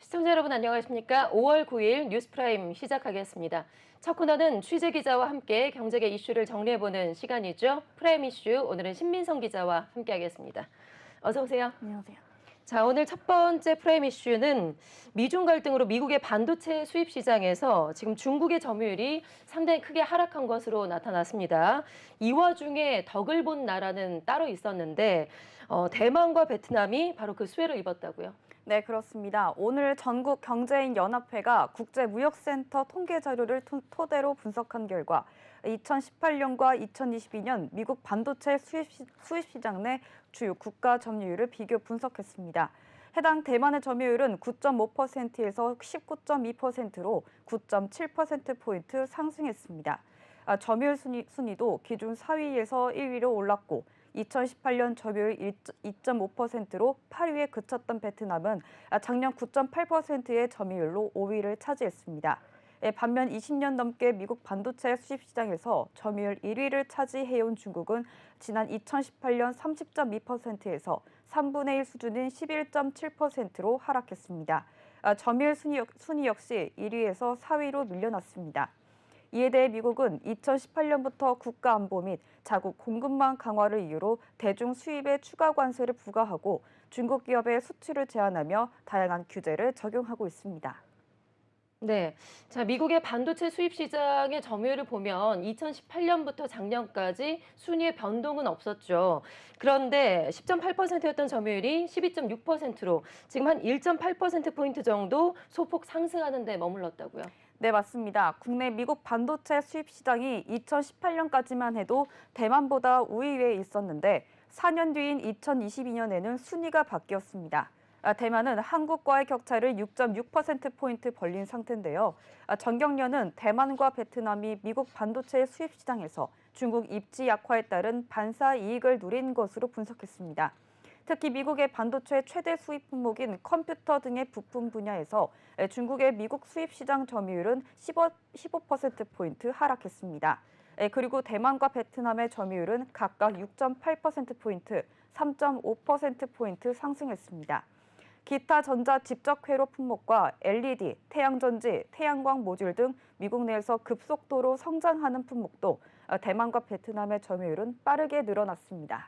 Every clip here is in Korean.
시청자 여러분 안녕하십니까? 5월 9일 뉴스프라임 시작하겠습니다. 첫 코너는 취재 기자와 함께 경제계 이슈를 정리해보는 시간이죠. 프라임 이슈 오늘은 신민성 기자와 함께하겠습니다. 어서 오세요. 안녕하세요. 자, 오늘 첫 번째 프라임 이슈는 미중 갈등으로 미국의 반도체 수입 시장에서 지금 중국의 점유율이 상당히 크게 하락한 것으로 나타났습니다. 이 와중에 덕을 본 나라는 따로 있었는데 대만과 베트남이 바로 그 수혜를 입었다고요. 네, 그렇습니다. 오늘 전국 경제인 연합회가 국제무역센터 통계 자료를 토대로 분석한 결과 2018년과 2022년 미국 반도체 수입 시장 내 주요 국가 점유율을 비교 분석했습니다. 해당 대만의 점유율은 9.5%에서 19.2%로 9.7%포인트 상승했습니다. 점유율 순위도 기준 4위에서 1위로 올랐고 2018년 점유율 2.5%로 8위에 그쳤던 베트남은 작년 9.8%의 점유율로 5위를 차지했습니다. 반면 20년 넘게 미국 반도체 수입 시장에서 점유율 1위를 차지해온 중국은 지난 2018년 30.2%에서 3분의 1 수준인 11.7%로 하락했습니다. 점유율 순위 역시 1위에서 4위로 밀려났습니다. 이에 대해 미국은 2018년부터 국가안보 및 자국 공급망 강화를 이유로 대중 수입에 추가 관세를 부과하고 중국 기업의 수출을 제한하며 다양한 규제를 적용하고 있습니다. 네, 자, 미국의 반도체 수입 시장의 점유율을 보면 2018년부터 작년까지 순위의 변동은 없었죠. 그런데 10.8%였던 점유율이 12.6%로 지금 한 1.8%포인트 정도 소폭 상승하는 데 머물렀다고요. 네, 맞습니다. 국내 미국 반도체 수입 시장이 2018년까지만 해도 대만보다 우위에 있었는데 4년 뒤인 2022년에는 순위가 바뀌었습니다. 대만은 한국과의 격차를 6.6%포인트 벌린 상태인데요. 전경련은 대만과 베트남이 미국 반도체 수입 시장에서 중국 입지 약화에 따른 반사 이익을 누린 것으로 분석했습니다. 특히 미국의 반도체 최대 수입 품목인 컴퓨터 등의 부품 분야에서 중국의 미국 수입 시장 점유율은 15%포인트 하락했습니다. 그리고 대만과 베트남의 점유율은 각각 6.8%포인트, 3.5%포인트 상승했습니다. 기타 전자 집적 회로 품목과 LED, 태양전지, 태양광 모듈 등 미국 내에서 급속도로 성장하는 품목도 대만과 베트남의 점유율은 빠르게 늘어났습니다.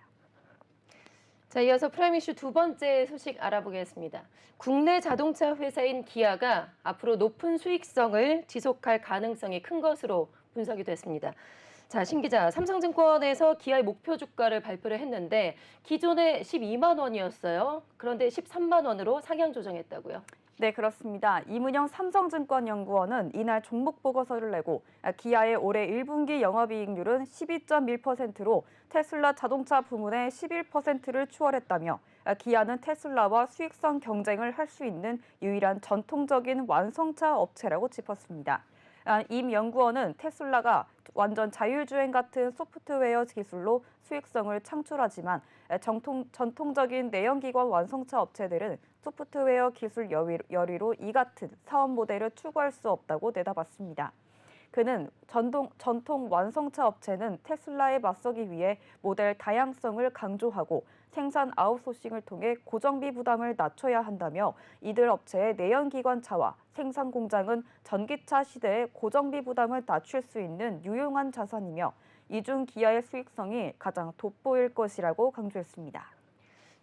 자, 이어서 프라임 이슈 두 번째 소식 알아보겠습니다. 국내 자동차 회사인 기아가 앞으로 높은 수익성을 지속할 가능성이 큰 것으로 분석이 됐습니다. 자, 신 기자, 삼성증권에서 기아의 목표 주가를 발표를 했는데 기존에 12만 원이었어요. 그런데 13만 원으로 상향 조정했다고요. 네, 그렇습니다. 이문영 삼성증권 연구원은 이날 종목 보고서를 내고 기아의 올해 1분기 영업이익률은 12.1%로 테슬라 자동차 부문의 11%를 추월했다며 기아는 테슬라와 수익성 경쟁을 할 수 있는 유일한 전통적인 완성차 업체라고 짚었습니다. 임 연구원은 테슬라가 완전 자율주행 같은 소프트웨어 기술로 수익성을 창출하지만 전통적인 내연기관 완성차 업체들은 소프트웨어 기술 열의로 이 같은 사업 모델을 추구할 수 없다고 내다봤습니다. 그는 전통 완성차 업체는 테슬라에 맞서기 위해 모델 다양성을 강조하고 생산 아웃소싱을 통해 고정비 부담을 낮춰야 한다며 이들 업체의 내연기관차와 생산 공장은 전기차 시대의 고정비 부담을 낮출 수 있는 유용한 자산이며 이중 기아의 수익성이 가장 돋보일 것이라고 강조했습니다.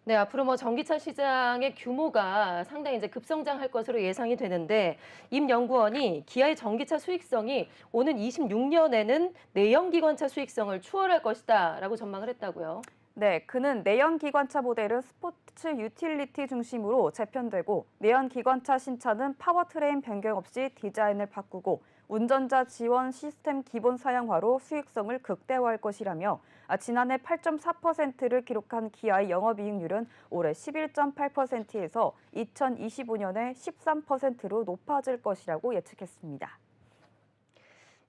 네, 앞으로 전기차 시장의 규모가 상당히 이제 급성장할 것으로 예상이 되는데 임 연구원이 기아의 전기차 수익성이 오는 26년에는 내연기관차 수익성을 추월할 것이다라고 전망을 했다고요. 네, 그는 내연기관차 모델은 스포츠 유틸리티 중심으로 재편되고 내연기관차 신차는 파워트레인 변경 없이 디자인을 바꾸고 운전자 지원 시스템 기본 사양화로 수익성을 극대화할 것이라며 지난해 8.4%를 기록한 기아의 영업이익률은 올해 11.8%에서 2025년에 13%로 높아질 것이라고 예측했습니다.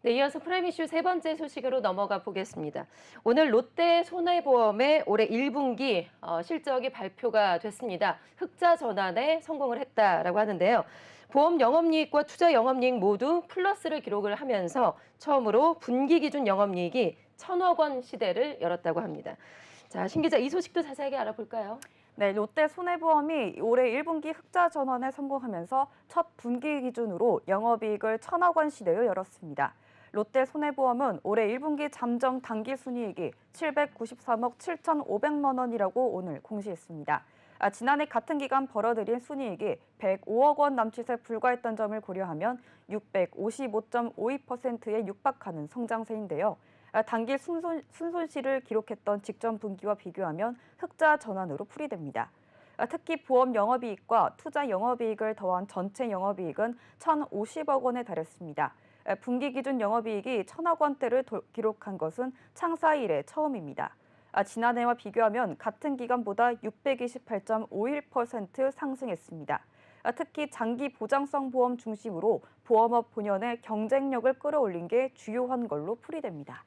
네, 이어서 프라임 이슈 세 번째 소식으로 넘어가 보겠습니다. 오늘 롯데 손해보험의 올해 1분기 실적이 발표가 됐습니다. 흑자 전환에 성공을 했다라고 하는데요. 보험 영업이익과 투자 영업이익 모두 플러스를 기록을 하면서 처음으로 분기 기준 영업이익이 1,000억 원 시대를 열었다고 합니다. 자, 신 기자, 이 소식도 자세하게 알아볼까요? 네, 롯데 손해보험이 올해 1분기 흑자 전환에 성공하면서 첫 분기 기준으로 영업이익을 1,000억 원 시대에 열었습니다. 롯데 손해보험은 올해 1분기 잠정 당기순이익이 793억 7,500만 원이라고 오늘 공시했습니다. 지난해 같은 기간 벌어들인 순이익이 105억 원 남짓에 불과했던 점을 고려하면 655.52%에 육박하는 성장세인데요. 단기 순손실을 기록했던 직전 분기와 비교하면 흑자 전환으로 풀이됩니다. 특히 보험 영업이익과 투자 영업이익을 더한 전체 영업이익은 1,050억 원에 달했습니다. 분기 기준 영업이익이 1,000억 원대를 기록한 것은 창사 이래 처음입니다. 지난해와 비교하면 같은 기간보다 628.51% 상승했습니다. 특히 장기 보장성 보험 중심으로 보험업 본연의 경쟁력을 끌어올린 게 주요한 걸로 풀이됩니다.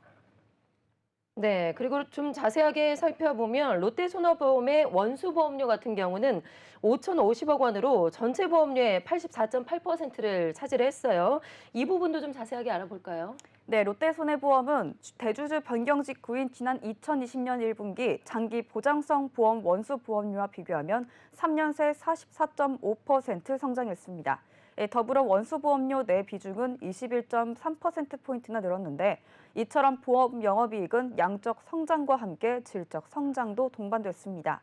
네, 그리고 좀 자세하게 살펴보면 롯데손해보험의 원수보험료 같은 경우는 5,050억 원으로 전체 보험료의 84.8%를 차지했어요. 이 부분도 좀 자세하게 알아볼까요? 네, 롯데손해보험은 대주주 변경 직후인 지난 2020년 1분기 장기 보장성 보험 원수 보험료와 비교하면 3년 새 44.5% 성장했습니다. 더불어 원수 보험료 내 비중은 21.3%포인트나 늘었는데 이처럼 보험 영업이익은 양적 성장과 함께 질적 성장도 동반됐습니다.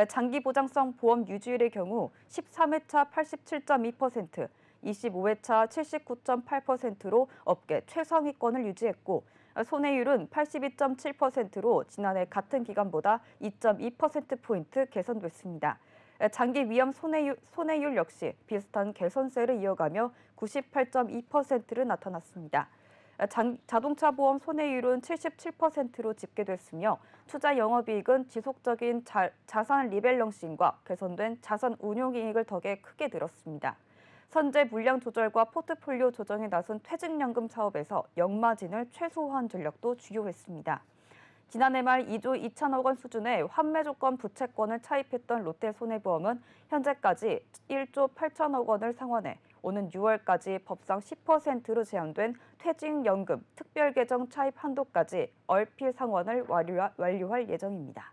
장기 보장성 보험 유지율의 경우 13회차 87.2%, 25회차 79.8%로 업계 최상위권을 유지했고 손해율은 82.7%로 지난해 같은 기간보다 2.2%포인트 개선됐습니다. 장기 위험 손해율 역시 비슷한 개선세를 이어가며 98.2%를 나타났습니다. 자동차 보험 손해율은 77%로 집계됐으며 투자 영업이익은 지속적인 자산 리밸런싱과 개선된 자산 운용이익을 덕에 크게 늘었습니다. 선제 물량 조절과 포트폴리오 조정에 나선 퇴직연금 사업에서 역마진을 최소화한 전략도 주요했습니다. 지난해 말 2조 2천억 원 수준의 환매 조건 부채권을 차입했던 롯데손해보험은 현재까지 1조 8천억 원을 상환해 오는 6월까지 법상 10%로 제한된 퇴직연금 특별계정 차입 한도까지 얼필 상환을 완료할 예정입니다.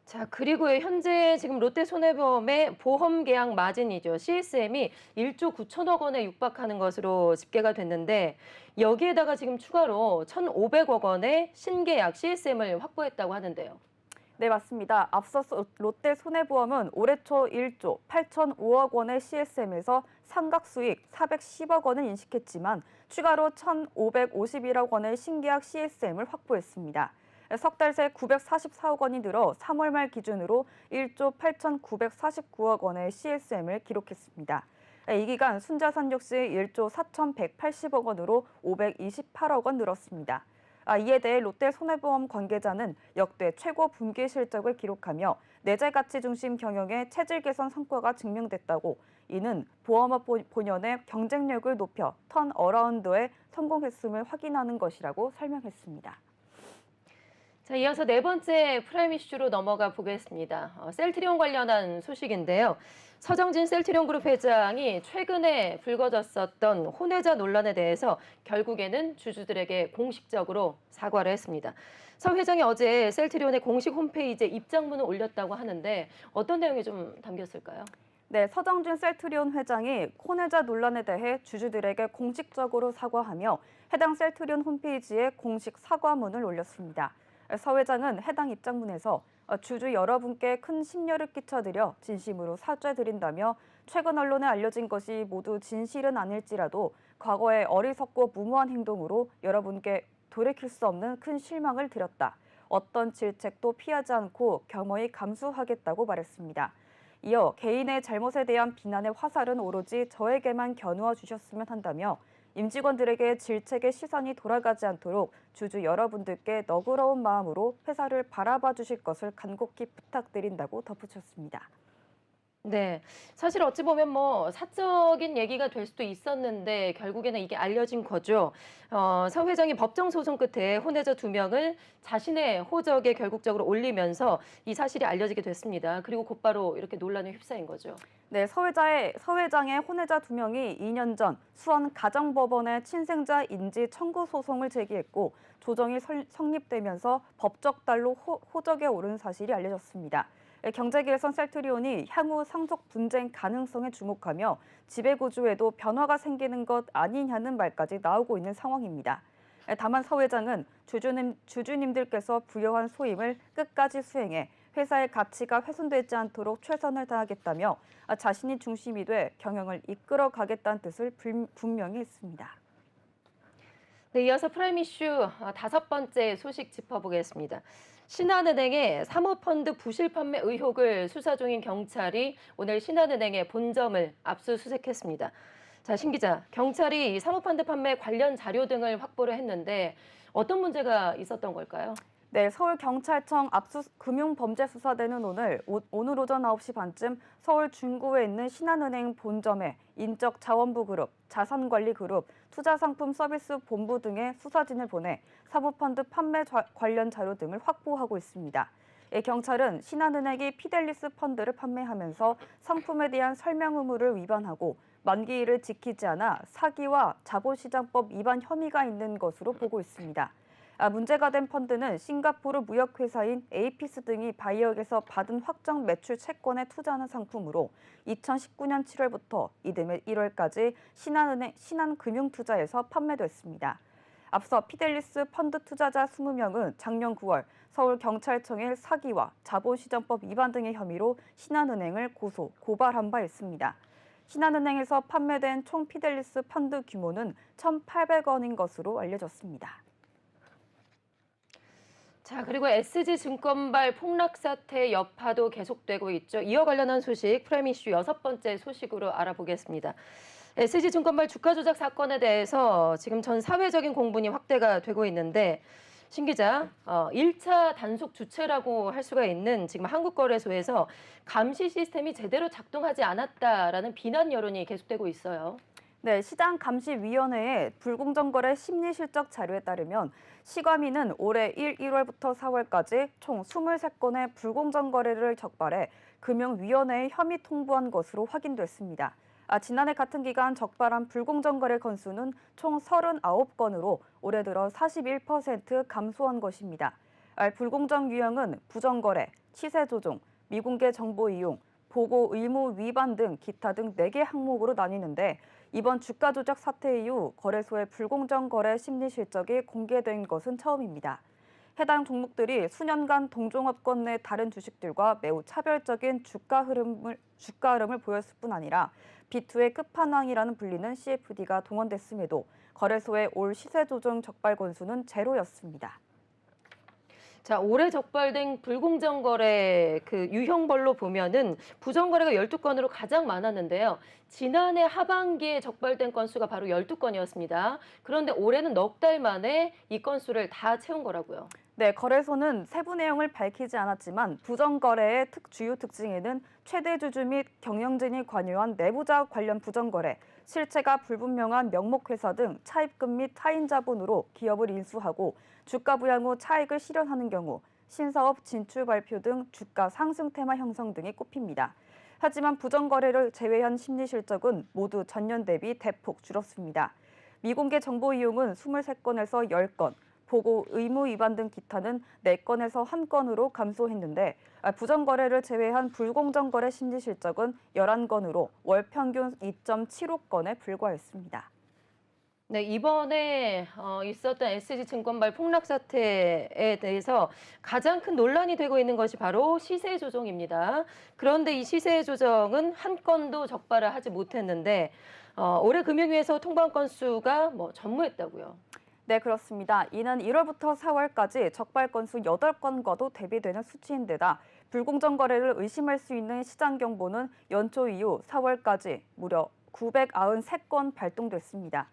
자, 그리고 현재 지금 롯데손해보험의 보험 계약 마진이죠. CSM이 1조 9천억 원에 육박하는 것으로 집계가 됐는데 여기에다가 지금 추가로 1,500억 원의 신계약 CSM을 확보했다고 하는데요. 네, 맞습니다. 앞서 롯데손해보험은 올해 초 1조 8,005억 원의 CSM에서 상각수익 410억 원을 인식했지만 추가로 1,551억 원의 신계약 CSM을 확보했습니다. 석 달 새 944억 원이 늘어 3월 말 기준으로 1조 8,949억 원의 CSM을 기록했습니다. 이 기간 순자산 역시 1조 4,180억 원으로 528억 원 늘었습니다. 이에 대해 롯데손해보험 관계자는 역대 최고 분기 실적을 기록하며 내재 가치 중심 경영의 체질 개선 성과가 증명됐다고 이는 보험업 본연의 경쟁력을 높여 턴어라운드에 성공했음을 확인하는 것이라고 설명했습니다. 자, 이어서 네 번째 프라임 이슈로 넘어가 보겠습니다. 셀트리온 관련한 소식인데요. 서정진 셀트리온그룹 회장이 최근에 불거졌었던 혼외자 논란에 대해서 결국에는 주주들에게 공식적으로 사과를 했습니다. 서 회장이 어제 셀트리온의 공식 홈페이지에 입장문을 올렸다고 하는데 어떤 내용이 좀 담겼을까요? 네, 서정진 셀트리온 회장이 혼외자 논란에 대해 주주들에게 공식적으로 사과하며 해당 셀트리온 홈페이지에 공식 사과문을 올렸습니다. 서 회장은 해당 입장문에서 주주 여러분께 큰 심려를 끼쳐드려 진심으로 사죄드린다며 최근 언론에 알려진 것이 모두 진실은 아닐지라도 과거의 어리석고 무모한 행동으로 여러분께 돌이킬 수 없는 큰 실망을 드렸다. 어떤 질책도 피하지 않고 겸허히 감수하겠다고 말했습니다. 이어 개인의 잘못에 대한 비난의 화살은 오로지 저에게만 겨누어 주셨으면 한다며 임직원들에게 질책의 시선이 돌아가지 않도록 주주 여러분들께 너그러운 마음으로 회사를 바라봐 주실 것을 간곡히 부탁드린다고 덧붙였습니다. 네, 사실 어찌 보면 뭐 사적인 얘기가 될 수도 있었는데 결국에는 이게 알려진 거죠. 서 회장이 법정 소송 끝에 혼외자 2명을 자신의 호적에 결국적으로 올리면서 이 사실이 알려지게 됐습니다. 그리고 곧바로 이렇게 논란에 휩싸인 거죠. 네, 서 회장의 혼외자 2명이 2년 전 수원 가정법원에 친생자 인지 청구 소송을 제기했고 조정이 성립되면서 법적 달로 호적에 오른 사실이 알려졌습니다. 경제기획선 셀트리온이 향후 상속 분쟁 가능성에 주목하며 지배구조에도 변화가 생기는 것 아니냐는 말까지 나오고 있는 상황입니다. 다만 서 회장은 주주님들께서 부여한 소임을 끝까지 수행해 회사의 가치가 훼손되지 않도록 최선을 다하겠다며 자신이 중심이 돼 경영을 이끌어 가겠다는 뜻을 분명히 했습니다. 네, 이어서 프라임 이슈 다섯 번째 소식 짚어보겠습니다. 신한은행의 사모펀드 부실 판매 의혹을 수사 중인 경찰이 오늘 신한은행의 본점을 압수수색했습니다. 자, 신 기자, 경찰이 이 사모펀드 판매 관련 자료 등을 확보를 했는데 어떤 문제가 있었던 걸까요? 네, 서울경찰청 금융범죄수사대는 오늘 오전 9시 반쯤 서울 중구에 있는 신한은행 본점에 인적자원부 그룹, 자산관리 그룹, 투자상품서비스본부 등의 수사진을 보내 사모펀드 판매 관련 자료 등을 확보하고 있습니다. 경찰은 신한은행이 피델리스 펀드를 판매하면서 상품에 대한 설명 의무를 위반하고 만기일을 지키지 않아 사기와 자본시장법 위반 혐의가 있는 것으로 보고 있습니다. 문제가 된 펀드는 싱가포르 무역회사인 에이피스 등이 바이억에서 받은 확정 매출 채권에 투자하는 상품으로 2019년 7월부터 이듬해 1월까지 신한금융투자에서 판매됐습니다. 앞서 피델리스 펀드 투자자 20명은 작년 9월 서울경찰청에 사기와 자본시장법 위반 등의 혐의로 신한은행을 고발한 바 있습니다. 신한은행에서 판매된 총 피델리스 펀드 규모는 1,800원인 것으로 알려졌습니다. 자, 그리고 SG증권발 폭락 사태 여파도 계속되고 있죠. 이와 관련한 소식 프라임 이슈 여섯 번째 소식으로 알아보겠습니다. SG증권발 주가 조작 사건에 대해서 지금 전 사회적인 공분이 확대가 되고 있는데 신 기자, 1차 단속 주체라고 할 수가 있는 지금 한국거래소에서 감시 시스템이 제대로 작동하지 않았다라는 비난 여론이 계속되고 있어요. 네, 시장감시위원회의 불공정 거래 심리 실적 자료에 따르면 시과미는 올해 1월부터 4월까지 총 23건의 불공정 거래를 적발해 금융위원회에 혐의 통보한 것으로 확인됐습니다. 지난해 같은 기간 적발한 불공정 거래 건수는 총 39건으로 올해 들어 41% 감소한 것입니다. 불공정 유형은 부정거래, 시세 조종, 미공개 정보 이용, 보고 의무 위반 등 기타 등 4개 항목으로 나뉘는데 이번 주가 조작 사태 이후 거래소의 불공정 거래 심리 실적이 공개된 것은 처음입니다. 해당 종목들이 수년간 동종업권 내 다른 주식들과 매우 차별적인 주가 흐름을 보였을 뿐 아니라 B2의 끝판왕이라는 불리는 CFD가 동원됐음에도 거래소의 올 시세 조정 적발 건수는 제로였습니다. 자, 올해 적발된 불공정 거래 그 유형별로 보면은 부정 거래가 12건으로 가장 많았는데요. 지난해 하반기에 적발된 건수가 바로 12건이었습니다. 그런데 올해는 넉 달 만에 이 건수를 다 채운 거라고요. 네, 거래소는 세부 내용을 밝히지 않았지만 부정 거래의 주요 특징에는 최대 주주 및 경영진이 관여한 내부자 관련 부정 거래, 실체가 불분명한 명목회사 등 차입금 및 타인 자본으로 기업을 인수하고 주가 부양 후 차익을 실현하는 경우, 신사업 진출 발표 등 주가 상승 테마 형성 등이 꼽힙니다. 하지만 부정 거래를 제외한 심리 실적은 모두 전년 대비 대폭 줄었습니다. 미공개 정보 이용은 23건에서 10건, 보고 의무 위반 등 기타는 4건에서 1건으로 감소했는데 부정 거래를 제외한 불공정 거래 심리 실적은 11건으로 월 평균 2.75건에 불과했습니다. 네, 이번에 있었던 SG증권발 폭락 사태에 대해서 가장 큰 논란이 되고 있는 것이 바로 시세 조정입니다. 그런데 이 시세 조정은 한 건도 적발을 하지 못했는데 올해 금융위에서 통보한 건수가 전무했다고요. 네, 그렇습니다. 이는 1월부터 4월까지 적발 건수 8건과도 대비되는 수치인데다 불공정 거래를 의심할 수 있는 시장 경보는 연초 이후 4월까지 무려 993건 발동됐습니다.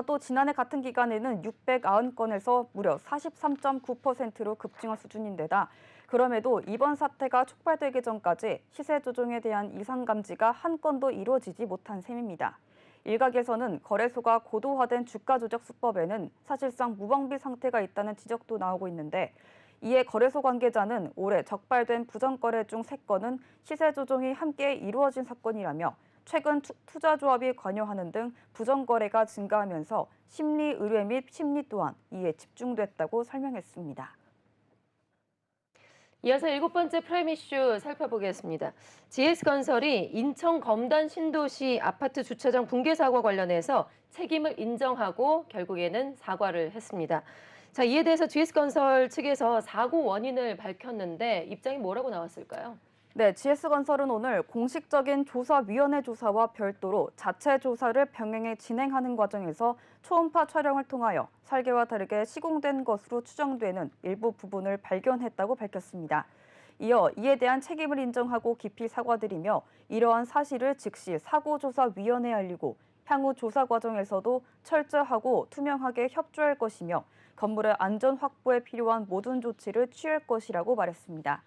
또 지난해 같은 기간에는 690건에서 무려 43.9%로 급증한 수준인데다 그럼에도 이번 사태가 촉발되기 전까지 시세 조정에 대한 이상 감지가 한 건도 이루어지지 못한 셈입니다. 일각에서는 거래소가 고도화된 주가 조작 수법에는 사실상 무방비 상태가 있다는 지적도 나오고 있는데 이에 거래소 관계자는 올해 적발된 부정거래 중 3건은 시세 조정이 함께 이루어진 사건이라며 최근 투자조합이 관여하는 등 부정거래가 증가하면서 심리 의뢰 및 심리 또한 이에 집중됐다고 설명했습니다. 이어서 7번째 프라임 이슈 살펴보겠습니다. GS건설이 인천 검단 신도시 아파트 주차장 붕괴 사고 관련해서 책임을 인정하고 결국에는 사과를 했습니다. 자, 이에 대해서 GS건설 측에서 사고 원인을 밝혔는데 입장이 뭐라고 나왔을까요? 네, GS건설은 오늘 공식적인 조사위원회 조사와 별도로 자체 조사를 병행해 진행하는 과정에서 초음파 촬영을 통하여 설계와 다르게 시공된 것으로 추정되는 일부 부분을 발견했다고 밝혔습니다. 이어 이에 대한 책임을 인정하고 깊이 사과드리며 이러한 사실을 즉시 사고조사위원회에 알리고 향후 조사 과정에서도 철저하고 투명하게 협조할 것이며 건물의 안전 확보에 필요한 모든 조치를 취할 것이라고 말했습니다.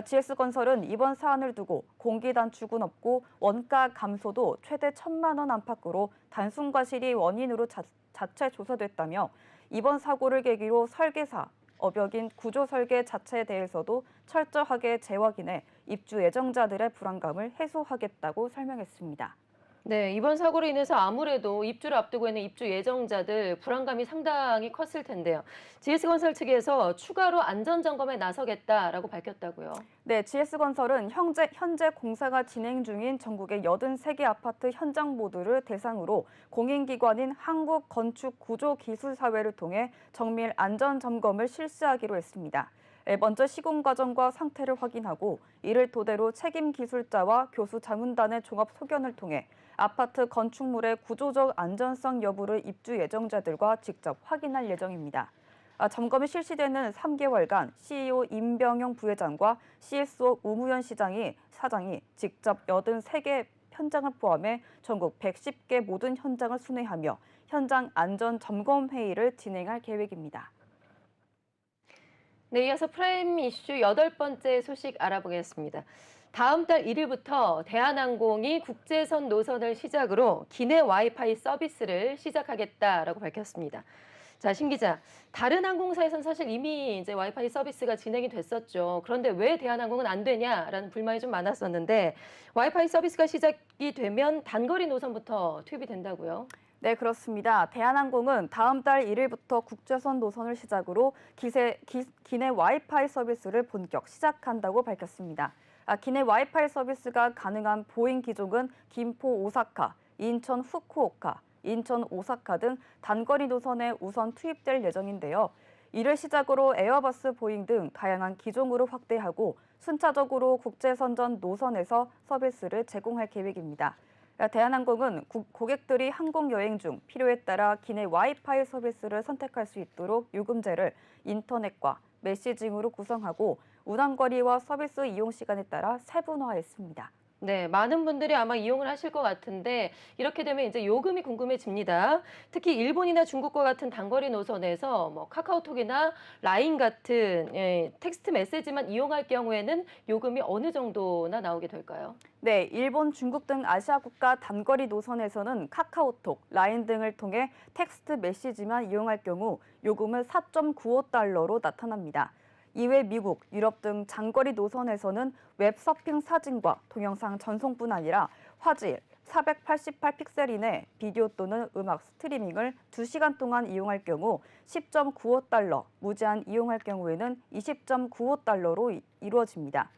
GS건설은 이번 사안을 두고 공기 단축은 없고 원가 감소도 최대 1,000만 원 안팎으로 단순 과실이 원인으로 자체 조사됐다며 이번 사고를 계기로 설계사, 업역인 구조 설계 자체에 대해서도 철저하게 재확인해 입주 예정자들의 불안감을 해소하겠다고 설명했습니다. 네, 이번 사고로 인해서 아무래도 입주를 앞두고 있는 입주 예정자들 불안감이 상당히 컸을 텐데요. GS건설 측에서 추가로 안전점검에 나서겠다라고 밝혔다고요. 네, GS건설은 현재 공사가 진행 중인 전국의 83개 아파트 현장 모두를 대상으로 공인기관인 한국건축구조기술사회를 통해 정밀 안전점검을 실시하기로 했습니다. 먼저 시공 과정과 상태를 확인하고 이를 토대로 책임 기술자와 교수 자문단의 종합 소견을 통해 아파트 건축물의 구조적 안전성 여부를 입주 예정자들과 직접 확인할 예정입니다. 점검이 실시되는 3개월간 CEO 임병영 부회장과 CSO 우무현 사장이 직접 83개 현장을 포함해 전국 110개 모든 현장을 순회하며 현장 안전 점검 회의를 진행할 계획입니다. 네, 이어서 프라임 이슈 8번째 소식 알아보겠습니다. 다음 달 1일부터 대한항공이 국제선 노선을 시작으로 기내 와이파이 서비스를 시작하겠다라고 밝혔습니다. 자, 신 기자, 다른 항공사에선 사실 이미 이제 와이파이 서비스가 진행이 됐었죠. 그런데 왜 대한항공은 안 되냐라는 불만이 좀 많았었는데 와이파이 서비스가 시작이 되면 단거리 노선부터 투입이 된다고요? 네, 그렇습니다. 대한항공은 다음 달 1일부터 국제선 노선을 시작으로 기내 와이파이 서비스를 본격 시작한다고 밝혔습니다. 기내 와이파이 서비스가 가능한 보잉 기종은 김포 오사카, 인천 후쿠오카, 인천 오사카 등 단거리 노선에 우선 투입될 예정인데요. 이를 시작으로 에어버스 보잉 등 다양한 기종으로 확대하고 순차적으로 국제선전 노선에서 서비스를 제공할 계획입니다. 대한항공은 고객들이 항공 여행 중 필요에 따라 기내 와이파이 서비스를 선택할 수 있도록 요금제를 인터넷과 메시징으로 구성하고 운항거리와 서비스 이용 시간에 따라 세분화했습니다. 네, 많은 분들이 아마 이용을 하실 것 같은데 이렇게 되면 이제 요금이 궁금해집니다. 특히 일본이나 중국과 같은 단거리 노선에서 뭐 카카오톡이나 라인 같은 텍스트 메시지만 이용할 경우에는 요금이 어느 정도나 나오게 될까요? 네, 일본, 중국 등 아시아 국가 단거리 노선에서는 카카오톡, 라인 등을 통해 텍스트 메시지만 이용할 경우 요금은 4.95달러로 나타납니다. 이외 미국, 유럽 등 장거리 노선에서는 웹서핑 사진과 동영상 전송뿐 아니라 화질 488픽셀 이내 비디오 또는 음악 스트리밍을 2시간 동안 이용할 경우 10.95달러, 무제한 이용할 경우에는 20.95달러로 이루어집니다.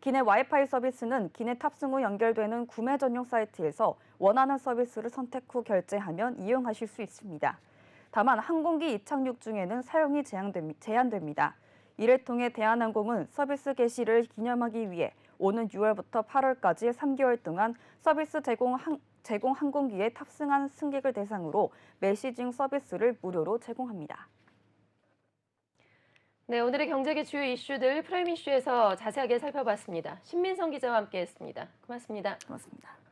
기내 와이파이 서비스는 기내 탑승 후 연결되는 구매 전용 사이트에서 원하는 서비스를 선택 후 결제하면 이용하실 수 있습니다. 다만 항공기 이착륙 중에는 사용이 제한됩니다. 이를 통해 대한항공은 서비스 개시를 기념하기 위해 오는 6월부터 8월까지 3개월 동안 서비스 제공 항공기에 탑승한 승객을 대상으로 메시징 서비스를 무료로 제공합니다. 네, 오늘의 경제계 주요 이슈들 프라임 이슈에서 자세하게 살펴봤습니다. 신민성 기자와 함께했습니다. 고맙습니다. 고맙습니다.